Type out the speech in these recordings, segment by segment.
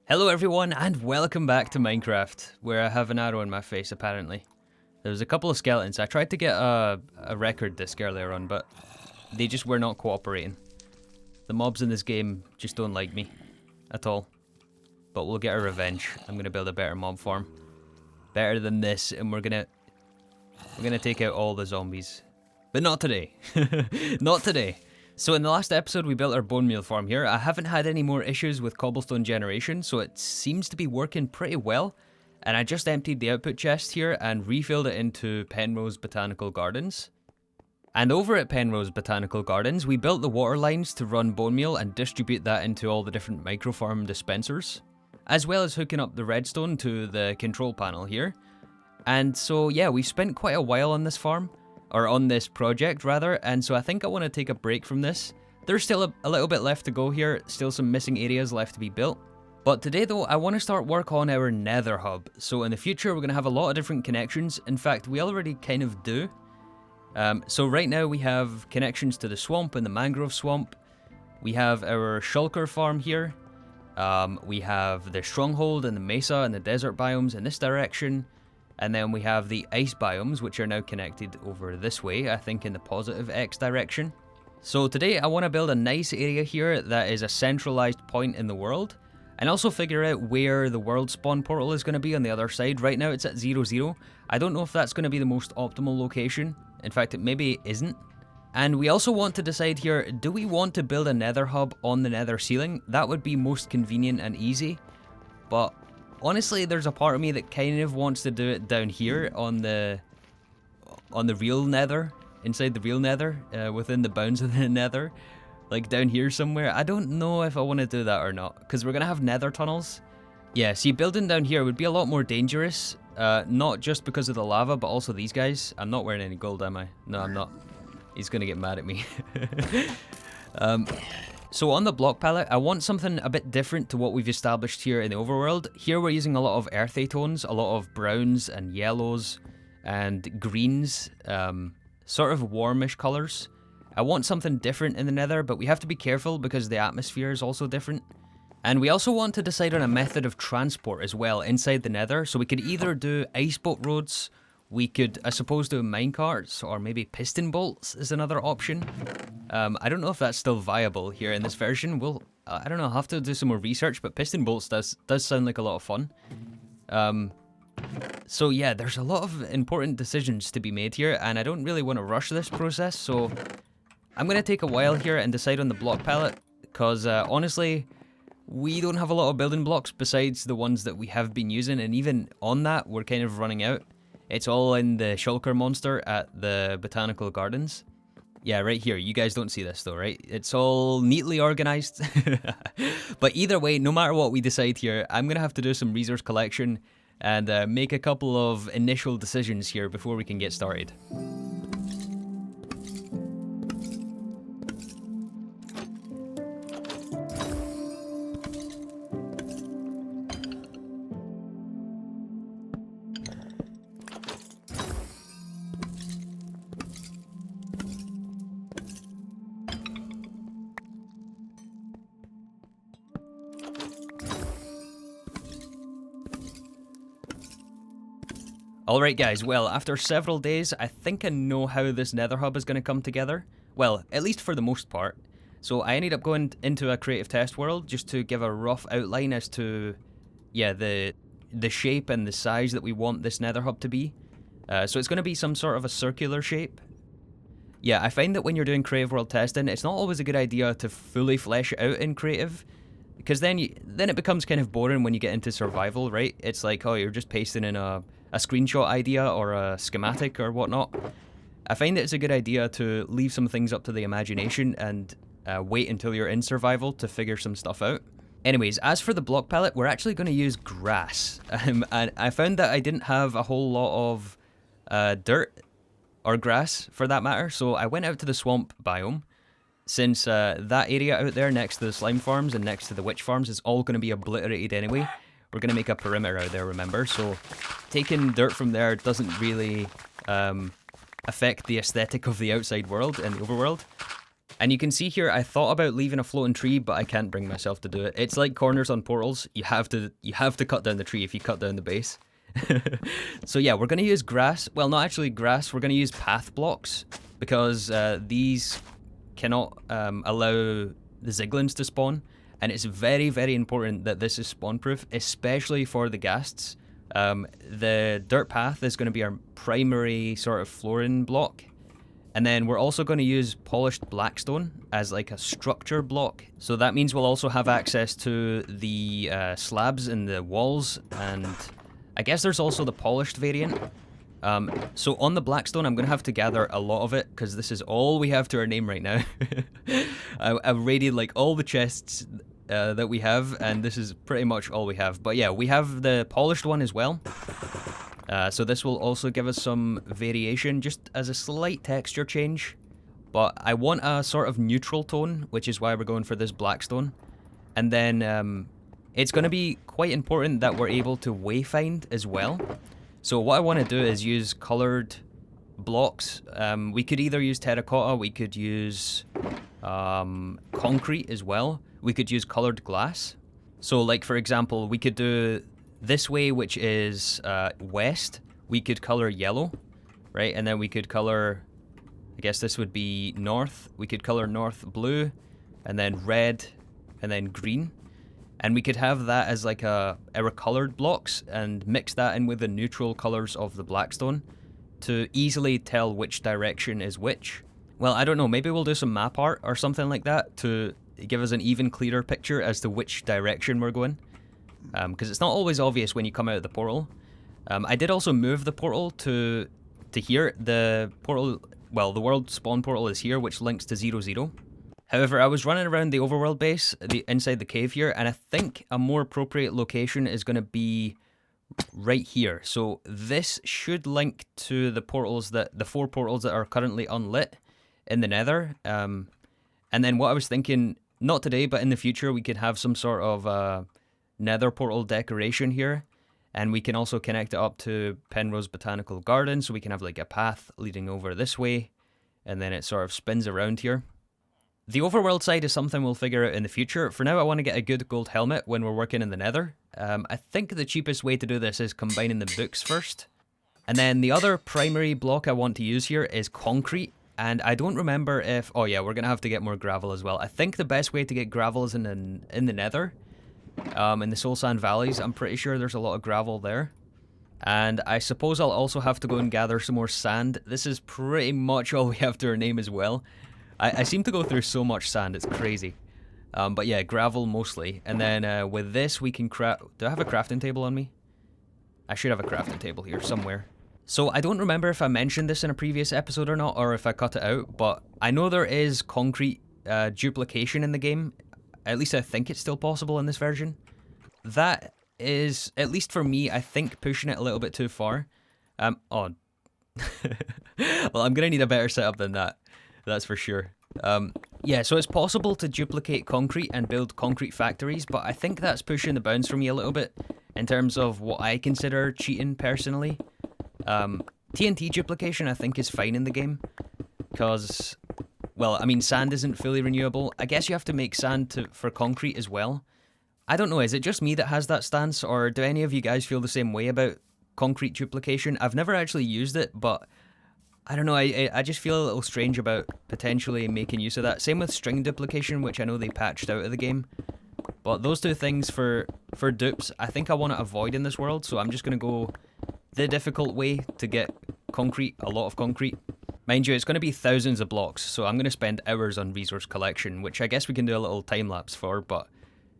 Hello everyone and welcome back to Minecraft, where I have an arrow in my face apparently. There's a couple of skeletons. I tried to get a record disc earlier on, but they just were not cooperating. The mobs in this game just don't like me at all. But we'll get our revenge. I'm gonna build a better mob farm. Better than this, and we're gonna take out all the zombies. But not today. Not today. So in the last episode we built our bone meal farm here. I haven't had any more issues with cobblestone generation, so it seems to be working pretty well. And I just emptied the output chest here and refilled it into Penrose Botanical Gardens. And over at Penrose Botanical Gardens, we built the water lines to run bone meal and distribute that into all the different microfarm dispensers, as well as hooking up the redstone to the control panel here. And so yeah, we've spent quite a while on this farm. Or on this project rather, and so I think I want to take a break from this. There's still a little bit left to go here, still some missing areas left to be built. But today though, I want to start work on our Nether Hub. So in the future we're going to have a lot of different connections. In fact, we already kind of do. So right now we have connections to the swamp and the mangrove swamp. We have our shulker farm here. We have the stronghold and the mesa and the desert biomes in this direction. And then we have the ice biomes, which are now connected over this way, I think in the positive X direction. So today I want to build a nice area here that is a centralized point in the world, and also figure out where the world spawn portal is going to be on the other side. Right now it's at 0, 0. I don't know if that's going to be the most optimal location. In fact, it maybe isn't. And we also want to decide here, do we want to build a nether hub on the nether ceiling? That would be most convenient and easy, but honestly, there's a part of me that kind of wants to do it down here on the real nether, inside the real nether, within the bounds of the nether, like down here somewhere. I don't know if I want to do that or not, because we're going to have nether tunnels. Yeah, see, building down here would be a lot more dangerous, not just because of the lava, but also these guys. I'm not wearing any gold, am I? No, I'm not. He's going to get mad at me. So on the block palette, I want something a bit different to what we've established here in the overworld. Here we're using a lot of earthy tones, a lot of browns and yellows and greens, sort of warmish colours. I want something different in the nether, but we have to be careful because the atmosphere is also different. And we also want to decide on a method of transport as well inside the nether. So we could either do ice boat roads, we could, I suppose, do minecarts, or maybe piston bolts is another option. I don't know if that's still viable here in this version. I don't know, I'll have to do some more research, but piston bolts does sound like a lot of fun. So yeah, there's a lot of important decisions to be made here, and I don't really want to rush this process, so I'm going to take a while here and decide on the block palette, because honestly, we don't have a lot of building blocks besides the ones that we have been using, and even on that, we're kind of running out. It's all in the shulker monster at the Botanical Gardens. Yeah, right here. You guys don't see this though, right? It's all neatly organized. But either way, no matter what we decide here, I'm going to have to do some resource collection and make a couple of initial decisions here before we can get started. Alright guys, well, after several days, I think I know how this nether hub is going to come together. Well, at least for the most part. So I ended up going into a creative test world just to give a rough outline as to, yeah, the shape and the size that we want this nether hub to be. So it's going to be some sort of a circular shape. Yeah, I find that when you're doing creative world testing, it's not always a good idea to fully flesh it out in creative, because then it becomes kind of boring when you get into survival, right? It's like, oh, you're just pasting in a screenshot idea or a schematic or whatnot. I find that it's a good idea to leave some things up to the imagination and wait until you're in survival to figure some stuff out. Anyways, as for the block palette, we're actually going to use grass. And I found that I didn't have a whole lot of dirt or grass for that matter, so I went out to the swamp biome. Since that area out there next to the slime farms and next to the witch farms is all going to be obliterated anyway. We're going to make a perimeter out there, remember? So taking dirt from there doesn't really affect the aesthetic of the outside world and the overworld. And you can see here, I thought about leaving a floating tree, but I can't bring myself to do it. It's like corners on portals. You have to cut down the tree if you cut down the base. So yeah, we're going to use grass. Well, not actually grass. We're going to use path blocks because these cannot allow the Ziglins to spawn. And it's very, very important that this is spawn proof, especially for the ghasts. The dirt path is going to be our primary sort of flooring block. And then we're also going to use polished blackstone as like a structure block. So that means we'll also have access to the slabs in the walls, and I guess there's also the polished variant. So on the blackstone, I'm going to have to gather a lot of it because this is all we have to our name right now. I've raided like all the chests that we have, and this is pretty much all we have. But yeah, we have the polished one as well. So this will also give us some variation, just as a slight texture change. But I want a sort of neutral tone, which is why we're going for this blackstone. And then it's going to be quite important that we're able to wayfind as well. So what I want to do is use colored blocks. We could either use terracotta, we could use concrete as well. We could use colored glass. So like for example, we could do this way, which is west. We could color yellow, right? And then we could color, I guess this would be north. We could color north blue, and then red, and then green. And we could have that as like our colored blocks and mix that in with the neutral colors of the blackstone to easily tell which direction is which. Well, I don't know, maybe we'll do some map art or something like that to give us an even clearer picture as to which direction we're going. Because it's not always obvious when you come out of the portal. I did also move the portal to here. The portal, well, the world spawn portal is here, which links to 0, 0. However, I was running around the overworld base, inside the cave here, and I think a more appropriate location is going to be right here. So this should link to the portals the 4 portals that are currently unlit in the Nether. And then what I was thinking, not today, but in the future, we could have some sort of Nether portal decoration here, and we can also connect it up to Penrose Botanical Gardens, so we can have like a path leading over this way, and then it sort of spins around here. The overworld side is something we'll figure out in the future. For now, I want to get a good gold helmet when we're working in the Nether. I think the cheapest way to do this is combining the books first. And then the other primary block I want to use here is concrete. And I don't remember if... Oh yeah, we're going to have to get more gravel as well. I think the best way to get gravel is in the Nether. In the Soul Sand Valleys, I'm pretty sure there's a lot of gravel there. And I suppose I'll also have to go and gather some more sand. This is pretty much all we have to our name as well. I seem to go through so much sand, it's crazy. But yeah, gravel mostly. And then with this we can craft... Do I have a crafting table on me? I should have a crafting table here somewhere. So I don't remember if I mentioned this in a previous episode or not, or if I cut it out, but I know there is concrete duplication in the game. At least I think it's still possible in this version. That is, at least for me, I think pushing it a little bit too far. Oh. Well, I'm going to need a better setup than that. That's for sure. Yeah, so it's possible to duplicate concrete and build concrete factories, but I think that's pushing the bounds for me a little bit in terms of what I consider cheating personally. TNT duplication I think is fine in the game because, well, I mean, sand isn't fully renewable. I guess you have to make sand for concrete as well. I don't know, is it just me that has that stance, or do any of you guys feel the same way about concrete duplication? I've never actually used it, but I don't know, I just feel a little strange about potentially making use of that. Same with string duplication, which I know they patched out of the game. But those two things for dupes, I think I want to avoid in this world, so I'm just going to go the difficult way to get concrete, a lot of concrete. Mind you, it's going to be thousands of blocks, so I'm going to spend hours on resource collection, which I guess we can do a little time-lapse for, but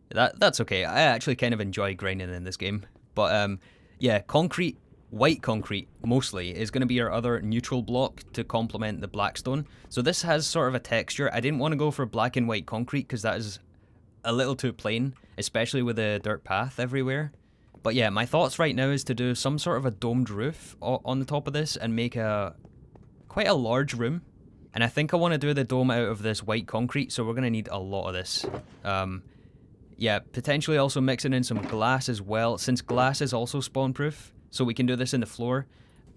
that's okay. I actually kind of enjoy grinding in this game. But yeah, concrete, white concrete mostly, is going to be our other neutral block to complement the blackstone. So this has sort of a texture. I didn't want to go for black and white concrete because that is a little too plain, especially with the dirt path everywhere. But yeah, my thoughts right now is to do some sort of a domed roof on the top of this and make quite a large room. And I think I want to do the dome out of this white concrete, so we're going to need a lot of this. Yeah, potentially also mixing in some glass as well, since glass is also spawn proof, so we can do this in the floor.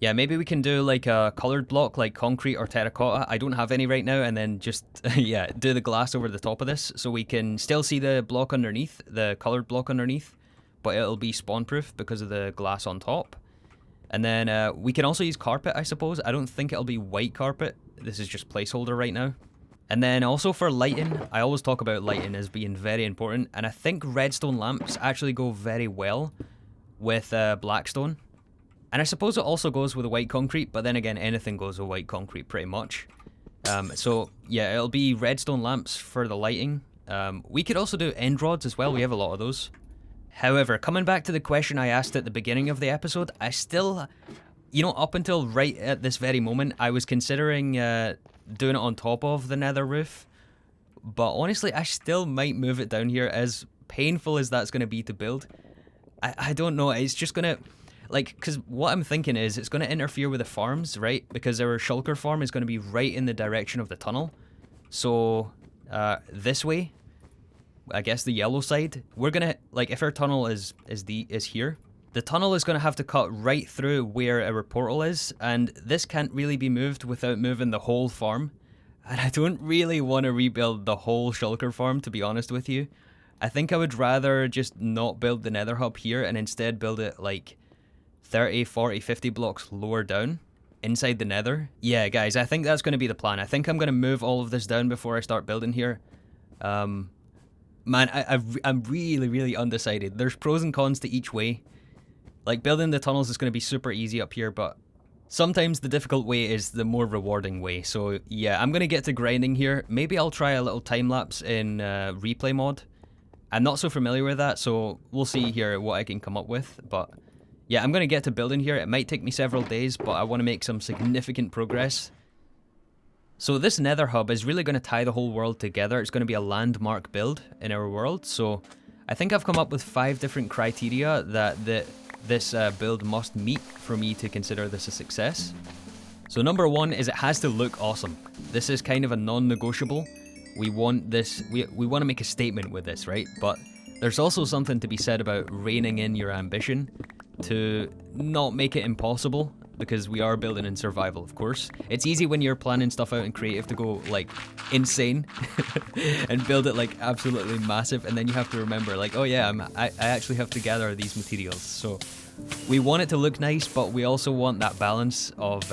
Yeah, maybe we can do like a colored block like concrete or terracotta. I don't have any right now, and then just, yeah, do the glass over the top of this so we can still see the block underneath, the colored block underneath, but it'll be spawn proof because of the glass on top. And then we can also use carpet, I suppose. I don't think it'll be white carpet. This is just placeholder right now. And then also for lighting, I always talk about lighting as being very important, and I think redstone lamps actually go very well with blackstone. And I suppose it also goes with white concrete, but then again, anything goes with white concrete pretty much. So yeah, it'll be redstone lamps for the lighting. We could also do end rods as well, we have a lot of those. However, coming back to the question I asked at the beginning of the episode, I still, you know, up until right at this very moment, I was considering doing it on top of the nether roof. But honestly, I still might move it down here, as painful as that's going to be to build. I don't know, it's just going to... Like, because what I'm thinking is it's going to interfere with the farms, right? Because our shulker farm is going to be right in the direction of the tunnel. So, this way, I guess the yellow side, we're going to, like, if our tunnel is here, the tunnel is going to have to cut right through where our portal is, and this can't really be moved without moving the whole farm. And I don't really want to rebuild the whole shulker farm, to be honest with you. I think I would rather just not build the nether hub here and instead build it, like, 30, 40, 50 blocks lower down inside the nether. Yeah, guys, I think that's going to be the plan. I think I'm going to move all of this down before I start building here. Man, I'm really, really undecided. There's pros and cons to each way. Like, building the tunnels is going to be super easy up here, but sometimes the difficult way is the more rewarding way. So, yeah, I'm going to get to grinding here. Maybe I'll try a little time-lapse in replay mod. I'm not so familiar with that, so we'll see here what I can come up with, but... yeah, I'm going to get to building here. It might take me several days, but I want to make some significant progress. So this nether hub is really going to tie the whole world together. It's going to be a landmark build in our world. So I think I've come up with 5 different criteria that this build must meet for me to consider this a success. So number 1 is it has to look awesome. This is kind of a non-negotiable. We want this, we want to make a statement with this, right? But there's also something to be said about reining in your ambition to not make it impossible, because we are building in survival, of course. It's easy when you're planning stuff out in creative to go, like, insane and build it, like, absolutely massive, and then you have to remember, like, oh yeah, I actually have to gather these materials. So we want it to look nice, but we also want that balance of,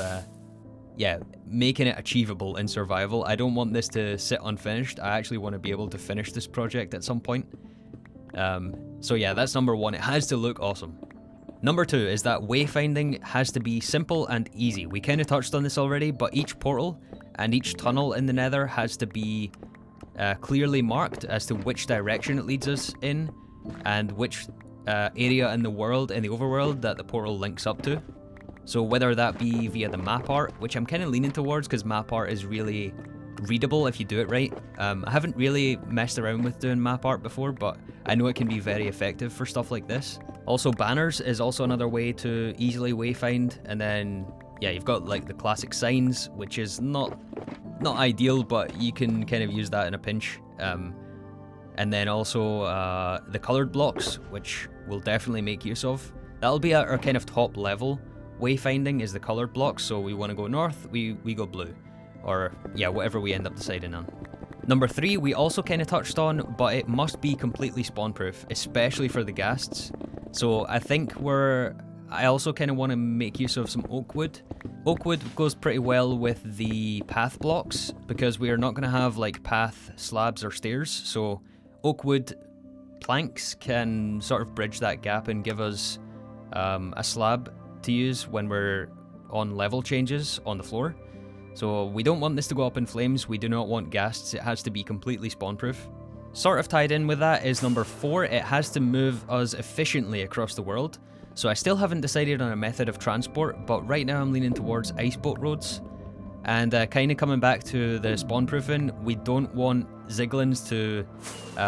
yeah, making it achievable in survival. I don't want this to sit unfinished. I actually want to be able to finish this project at some point. So yeah, that's number 1. It has to look awesome. Number 2 is that wayfinding has to be simple and easy. We kind of touched on this already, but each portal and each tunnel in the nether has to be clearly marked as to which direction it leads us in, and which area in the world, in the overworld, that the portal links up to. So whether that be via the map art, which I'm kind of leaning towards because map art is really readable if you do it right. I haven't really messed around with doing map art before, but I know it can be very effective for stuff like this. Also, banners is also another way to easily wayfind, and then yeah, you've got like the classic signs, which is not ideal, but you can kind of use that in a pinch. And then also the colored blocks, which we'll definitely make use of. That'll be our kind of top level wayfinding, is the colored blocks. So we want to go north, we go blue, or yeah, whatever we end up deciding on. Number 3, we also kind of touched on, but it must be completely spawn proof, especially for the ghasts. So I think I also kind of want to make use of some oak wood. Oak wood goes pretty well with the path blocks, because we are not going to have like path slabs or stairs. So oak wood planks can sort of bridge that gap and give us a slab to use when we're on level changes on the floor. So we don't want this to go up in flames, we do not want ghasts, it has to be completely spawn proof. Sort of tied in with that is number 4, it has to move us efficiently across the world. So I still haven't decided on a method of transport, but right now I'm leaning towards ice boat roads. And kind of coming back to the spawn proofing, we don't want ziglins to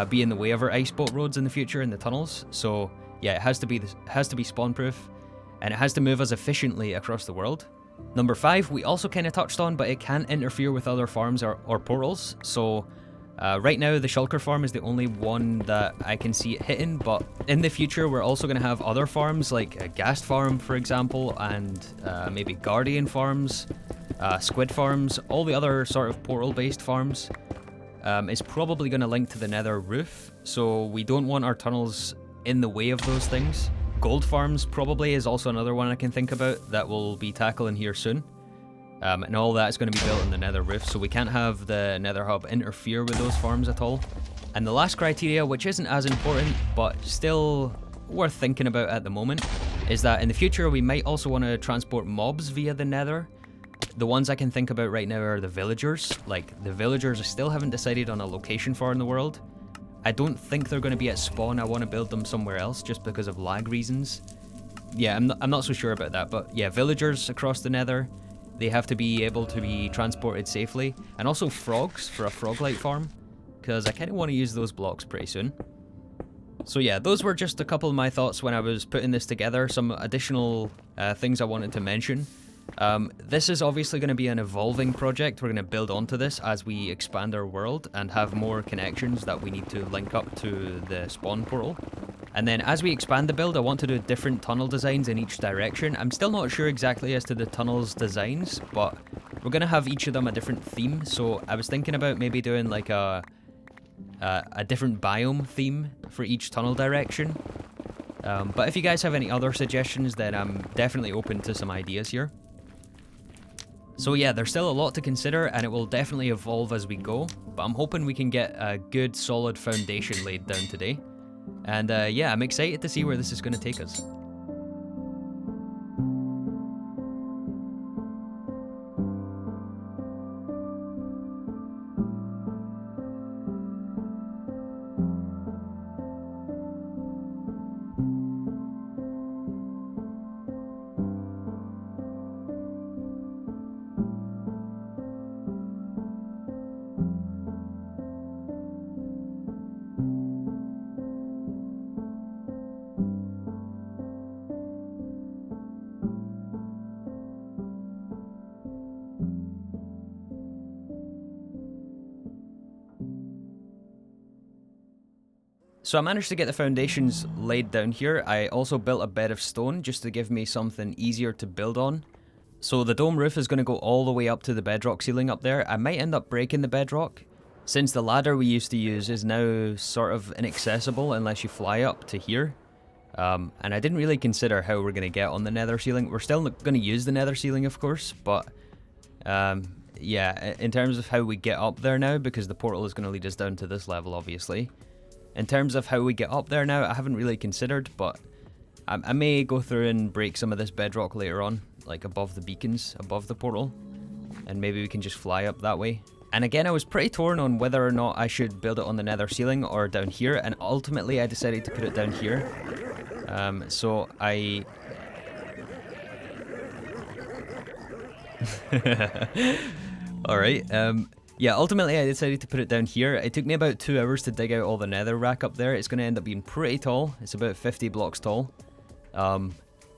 be in the way of our ice boat roads in the future in the tunnels. So yeah, it has to be spawn proof, and it has to move us efficiently across the world. Number 5, we also kind of touched on, but it can interfere with other farms or portals. So Right now, the shulker farm is the only one that I can see it hitting, but in the future, we're also going to have other farms, like a ghast farm, for example, and maybe guardian farms, squid farms, all the other sort of portal-based farms. Is probably going to link to the nether roof, so we don't want our tunnels in the way of those things. Gold farms probably is also another one I can think about that we'll be tackling here soon. And all that's going to be built on the nether roof, so we can't have the nether hub interfere with those farms at all. And the last criteria, which isn't as important but still worth thinking about at the moment, is that in the future we might also want to transport mobs via the nether. The ones I can think about right now are the villagers. Like, the villagers I still haven't decided on a location for in the world. I don't think they're going to be at spawn. I want to build them somewhere else just because of lag reasons. Yeah, I'm not so sure about that, but yeah, villagers across the nether, they have to be able to be transported safely. And also frogs for a frog-light farm, because I kind of want to use those blocks pretty soon. So yeah, those were just a couple of my thoughts when I was putting this together, some additional things I wanted to mention. This is obviously going to be an evolving project. We're going to build onto this as we expand our world and have more connections that we need to link up to the spawn portal. And then as we expand the build, I want to do different tunnel designs in each direction. I'm still not sure exactly as to the tunnels designs, but we're going to have each of them a different theme. So I was thinking about maybe doing like a different biome theme for each tunnel direction. But if you guys have any other suggestions, then I'm definitely open to some ideas here. So yeah, there's still a lot to consider, and it will definitely evolve as we go, but I'm hoping we can get a good solid foundation laid down today. And yeah, I'm excited to see where this is going to take us. So I managed to get the foundations laid down here. I also built a bed of stone just to give me something easier to build on. So the dome roof is going to go all the way up to the bedrock ceiling up there. I might end up breaking the bedrock, since the ladder we used to use is now sort of inaccessible unless you fly up to here. And I didn't really consider how we're going to get on the nether ceiling. We're still going to use the nether ceiling, of course, but yeah, in terms of how we get up there now, because the portal is going to lead us down to this level, obviously. In terms of how we get up there now, I haven't really considered, but I may go through and break some of this bedrock later on, like above the beacons, above the portal, and maybe we can just fly up that way. And again, I was pretty torn on whether or not I should build it on the nether ceiling or down here, and ultimately I decided to put it down here. So I... Alright, yeah, ultimately I decided to put it down here. It took me about 2 hours to dig out all the nether rack up there. It's going to end up being pretty tall. It's about 50 blocks tall. But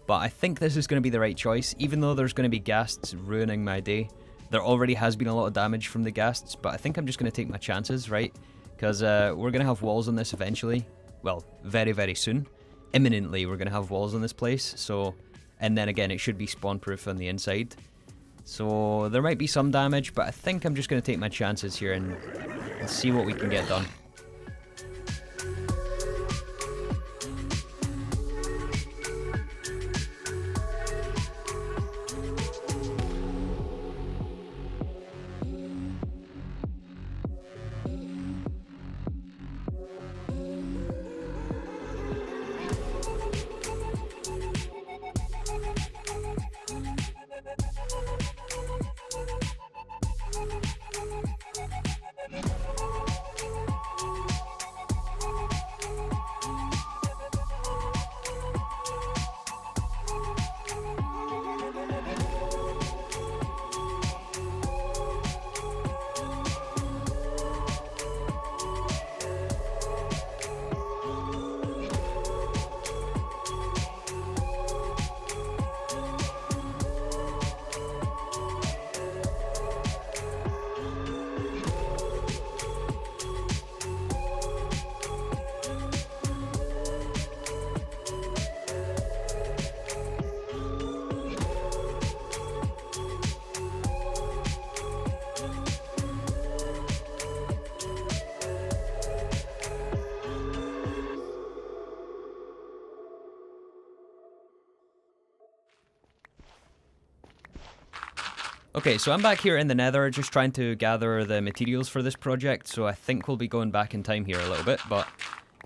I think this is going to be the right choice, even though there's going to be ghasts ruining my day. There already has been a lot of damage from the ghasts, but I think I'm just going to take my chances, right? Because we're going to have walls on this eventually. Well, very, very soon. Imminently, we're going to have walls on this place. So, and then again, it should be spawn-proof on the inside. So there might be some damage, but I think I'm just going to take my chances here and see what we can get done. Okay, so I'm back here in the Nether, just trying to gather the materials for this project, so I think we'll be going back in time here a little bit, but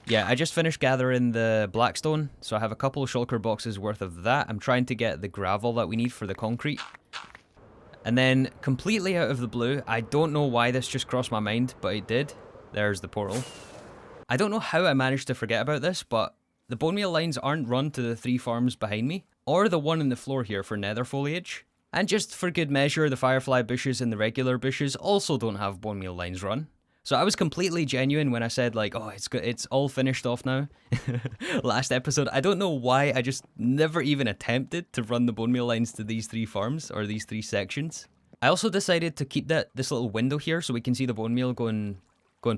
yeah, I just finished gathering the blackstone, so I have a couple of shulker boxes worth of that. I'm trying to get the gravel that we need for the concrete. And then, completely out of the blue, I don't know why this just crossed my mind, but it did. There's the portal. I don't know how I managed to forget about this, but the bone meal lines aren't run to the 3 farms behind me, or the one in the floor here for nether foliage. And just for good measure, the firefly bushes and the regular bushes also don't have bone meal lines run. So I was completely genuine when I said like, oh, it's all finished off now. Last episode, I don't know why I just never even attempted to run the bone meal lines to these 3 farms or these 3 sections. I also decided to keep this little window here so we can see the bone meal going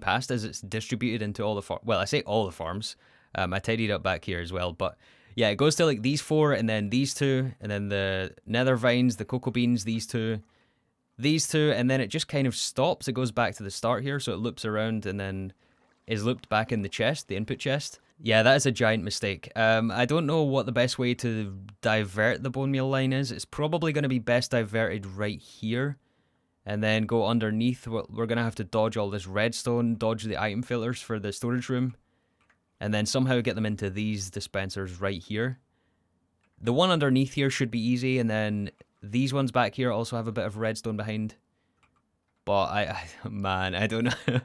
past as it's distributed into all the farms. Well, I say all the farms. I tidied up back here as well, but yeah, it goes to like these 4 and then these 2 and then the nether vines, the cocoa beans, these 2, and then it just kind of stops. It goes back to the start here, so it loops around and then is looped back in the chest, the input chest. Yeah, that is a giant mistake. I don't know what the best way to divert the bone meal line is. It's probably going to be best diverted right here and then go underneath. We're going to have to dodge all this redstone, dodge the item filters for the storage room, and then somehow get them into these dispensers right here. The one underneath here should be easy, and then these ones back here also have a bit of redstone behind. But man, I don't know.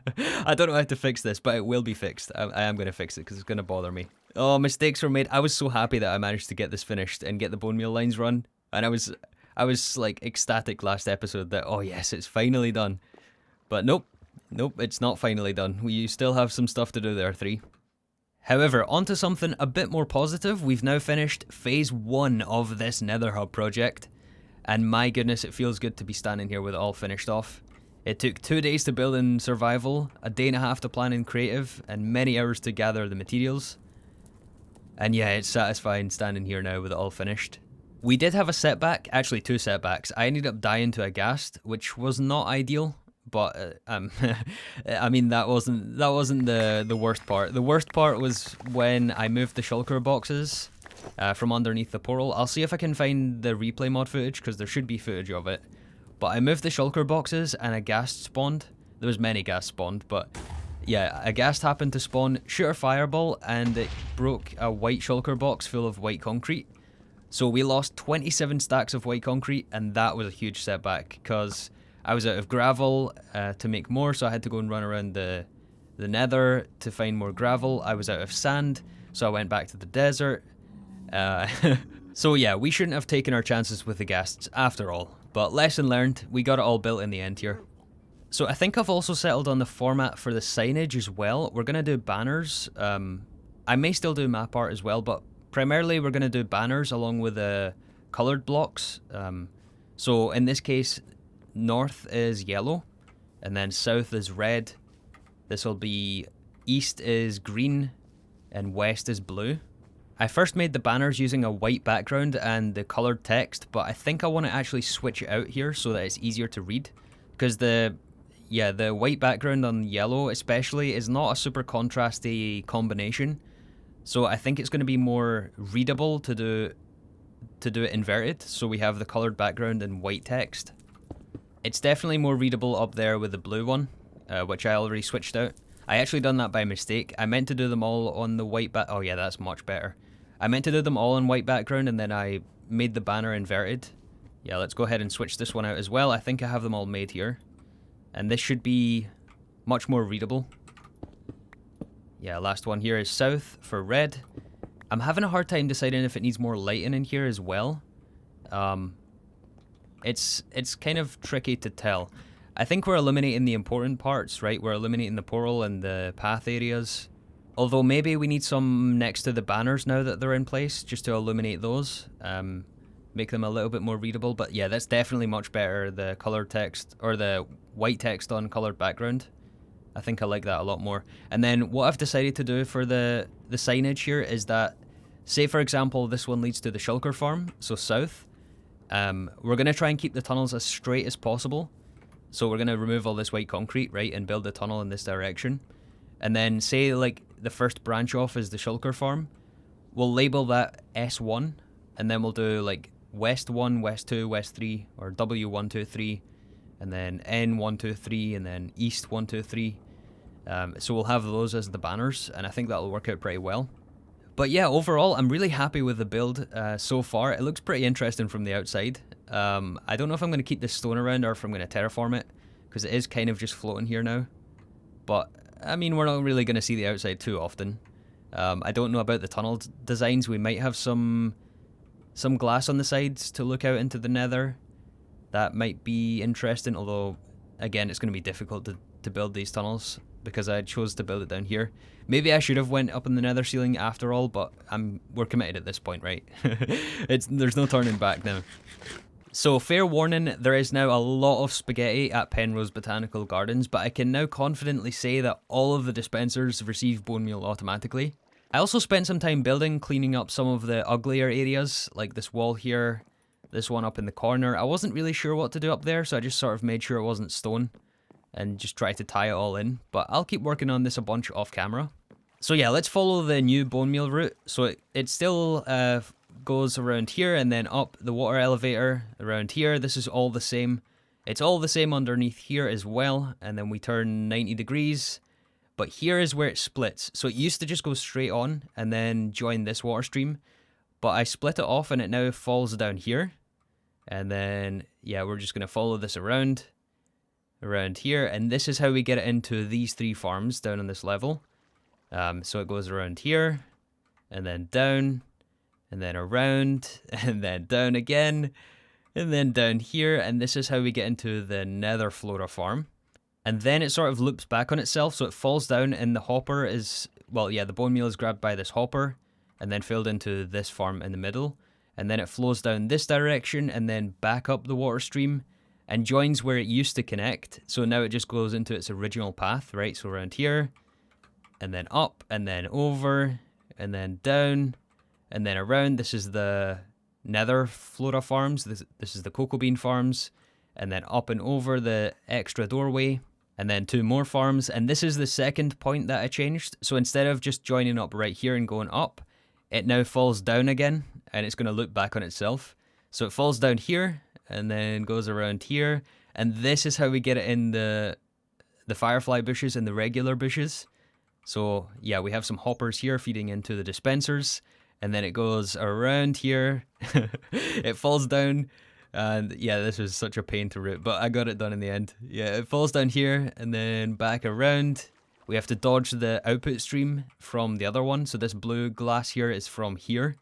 I don't know how to fix this, but it will be fixed. I am going to fix it because it's going to bother me. Oh, mistakes were made. I was so happy that I managed to get this finished and get the bone meal lines run. And I was like ecstatic last episode that, oh yes, it's finally done. But nope, it's not finally done. We still have some stuff to do there, 3. However, onto something a bit more positive. We've now finished phase 1 of this Nether Hub project. And my goodness, it feels good to be standing here with it all finished off. It took 2 days to build in survival, a day and a half to plan in creative, and many hours to gather the materials. And yeah, it's satisfying standing here now with it all finished. We did have a setback, actually 2 setbacks. I ended up dying to a ghast, which was not ideal. But I mean that wasn't the worst part. The worst part was when I moved the shulker boxes from underneath the portal. I'll see if I can find the replay mod footage because there should be footage of it. But I moved the shulker boxes and a ghast spawned. There was many ghasts spawned, but yeah, a ghast happened to spawn, shoot a fireball, and it broke a white shulker box full of white concrete. So we lost 27 stacks of white concrete, and that was a huge setback because I was out of gravel to make more, so I had to go and run around the nether to find more gravel. I was out of sand, so I went back to the desert. So yeah, we shouldn't have taken our chances with the ghasts after all. But lesson learned, we got it all built in the end here. So I think I've also settled on the format for the signage as well. We're going to do banners. I may still do map art as well, but primarily we're going to do banners along with the coloured blocks. So in this case, north is yellow, and then south is red. This will be east is green, and west is blue. I first made the banners using a white background and the coloured text, but I think I want to actually switch it out here so that it's easier to read. Because the white background on yellow especially is not a super contrasty combination. So I think it's going to be more readable to do it inverted, so we have the coloured background and white text. It's definitely more readable up there with the blue one, which I already switched out. I actually done that by mistake. I meant to do them all on the white oh yeah, that's much better. I meant to do them all on white background and then I made the banner inverted. Yeah, let's go ahead and switch this one out as well. I think I have them all made here. And this should be much more readable. Yeah, last one here is south for red. I'm having a hard time deciding if it needs more lighting in here as well. It's kind of tricky to tell. I think we're eliminating the important parts, right? We're eliminating the portal and the path areas. Although maybe we need some next to the banners now that they're in place, just to illuminate those. Make them a little bit more readable. But yeah, that's definitely much better, the colored text, or the white text on colored background. I think I like that a lot more. And then what I've decided to do for the signage here is that, say for example, this one leads to the shulker farm, so south. We're going to try and keep the tunnels as straight as possible. So we're going to remove all this white concrete, right, and build a tunnel in this direction. And then say like the first branch off is the shulker farm. We'll label that S1, and then we'll do like West 1, West 2, West 3, or W1, 2, 3, and then N1, 2, 3, and then East 1, 2, 3. So we'll have those as the banners, and I think that'll work out pretty well. But yeah, overall, I'm really happy with the build so far. It looks pretty interesting from the outside. I don't know if I'm going to keep this stone around or if I'm going to terraform it, because it is kind of just floating here now. But, I mean, we're not really going to see the outside too often. I don't know about the tunnel designs. We might have some glass on the sides to look out into the nether. That might be interesting, although, again, it's going to be difficult to build these tunnels because I chose to build it down here. Maybe I should have went up in the nether ceiling after all, but we're committed at this point, right? There's no turning back now. So, fair warning, there is now a lot of spaghetti at Penrose Botanical Gardens, but I can now confidently say that all of the dispensers receive bone meal automatically. I also spent some time cleaning up some of the uglier areas, like this wall here, this one up in the corner. I wasn't really sure what to do up there, so I just sort of made sure it wasn't stone and just tried to tie it all in. But I'll keep working on this a bunch off camera. So yeah, let's follow the new bone meal route. So it still goes around here and then up the water elevator around here. This is all the same. It's all the same underneath here as well, and then we turn 90 degrees. But here is where it splits. So it used to just go straight on and then join this water stream, but I split it off and it now falls down here. And then, yeah, we're just going to follow this around here, and this is how we get it into these 3 farms down on this level. So it goes around here, and then down, and then around, and then down again, and then down here, and this is how we get into the Nether Flora farm. And then it sort of loops back on itself, so it falls down, and the hopper is, well, yeah, the bone meal is grabbed by this hopper, and then filled into this farm in the middle, and then it flows down this direction, and then back up the water stream, and joins where it used to connect. So now it just goes into its original path, right? So around here, and then up, and then over, and then down, and then around. This is the Nether Flora farms. This is the cocoa bean farms, and then up and over the extra doorway, and then 2 more farms. And this is the second point that I changed. So instead of just joining up right here and going up, it now falls down again, and it's going to loop back on itself. So it falls down here, and then goes around here, and this is how we get it in the firefly bushes and the regular bushes. So yeah, we have some hoppers here feeding into the dispensers, and then it goes around here. It falls down, and yeah, this was such a pain to route, but I got it done in the end. Yeah, it falls down here and then back around. We have to dodge the output stream from the other one. So this blue glass here is from here,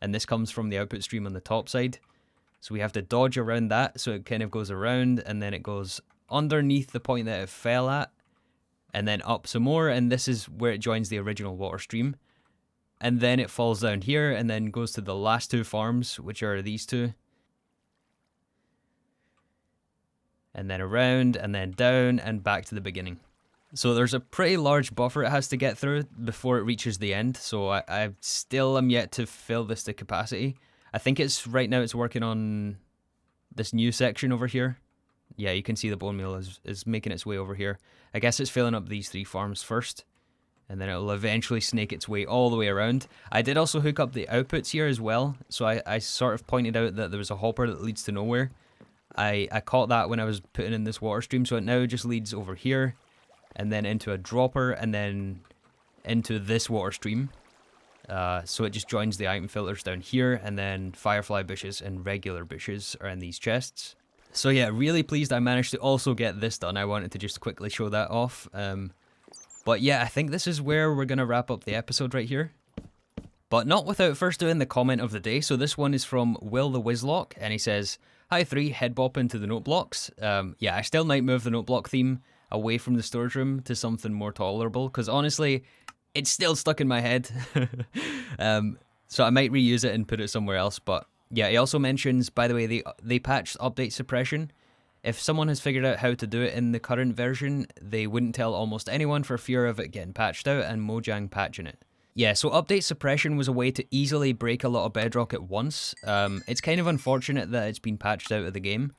and this comes from the output stream on the top side. So we have to dodge around that, so it kind of goes around, and then it goes underneath the point that it fell at, and then up some more, and this is where it joins the original water stream. And then it falls down here, and then goes to the last 2 farms, which are these 2. And then around, and then down, and back to the beginning. So there's a pretty large buffer it has to get through before it reaches the end, so I still am yet to fill this to capacity. I think right now it's working on this new section over here. Yeah, you can see the bone meal is making its way over here. I guess it's filling up these 3 farms first, and then it'll eventually snake its way all the way around. I did also hook up the outputs here as well, so I sort of pointed out that there was a hopper that leads to nowhere. I caught that when I was putting in this water stream, so it now just leads over here, and then into a dropper, and then into this water stream. So it just joins the item filters down here, and then firefly bushes and regular bushes are in these chests. So yeah, really pleased I managed to also get this done. I wanted to just quickly show that off. But yeah, I think this is where we're going to wrap up the episode right here. But not without first doing the comment of the day. So this one is from Will the Wizlock, and he says, "Hi 3, head bop into the note blocks." Yeah, I still might move the note block theme away from the storage room to something more tolerable, because honestly, it's still stuck in my head. So I might reuse it and put it somewhere else. But yeah, he also mentions, by the way, they patched update suppression. If someone has figured out how to do it in the current version, they wouldn't tell almost anyone for fear of it getting patched out and Mojang patching it. Yeah, so update suppression was a way to easily break a lot of bedrock at once. It's kind of unfortunate that it's been patched out of the game.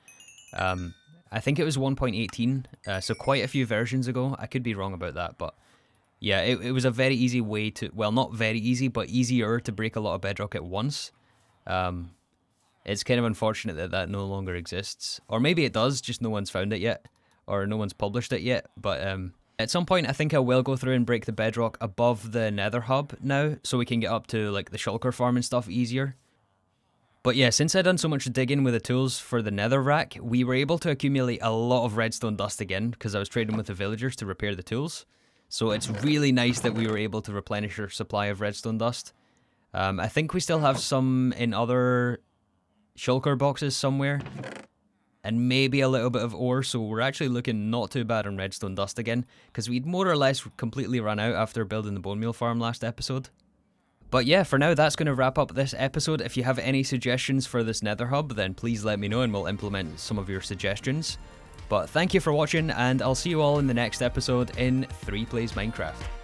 I think it was 1.18, so quite a few versions ago. I could be wrong about that, but yeah, it was a very easy way to, well, not very easy, but easier to break a lot of bedrock at once. It's kind of unfortunate that that no longer exists. Or maybe it does, just no one's found it yet. Or no one's published it yet. But at some point, I think I will go through and break the bedrock above the Nether Hub now, so we can get up to like the shulker farm and stuff easier. But yeah, since I'd done so much digging with the tools for the nether rack, we were able to accumulate a lot of redstone dust again, because I was trading with the villagers to repair the tools. So it's really nice that we were able to replenish our supply of redstone dust. I think we still have some in other shulker boxes somewhere, and maybe a little bit of ore, so we're actually looking not too bad on redstone dust again, because we'd more or less completely run out after building the bone meal farm last episode. But yeah, for now, that's going to wrap up this episode. If you have any suggestions for this Nether Hub, then please let me know and we'll implement some of your suggestions. But thank you for watching, and I'll see you all in the next episode in 3 Plays Minecraft.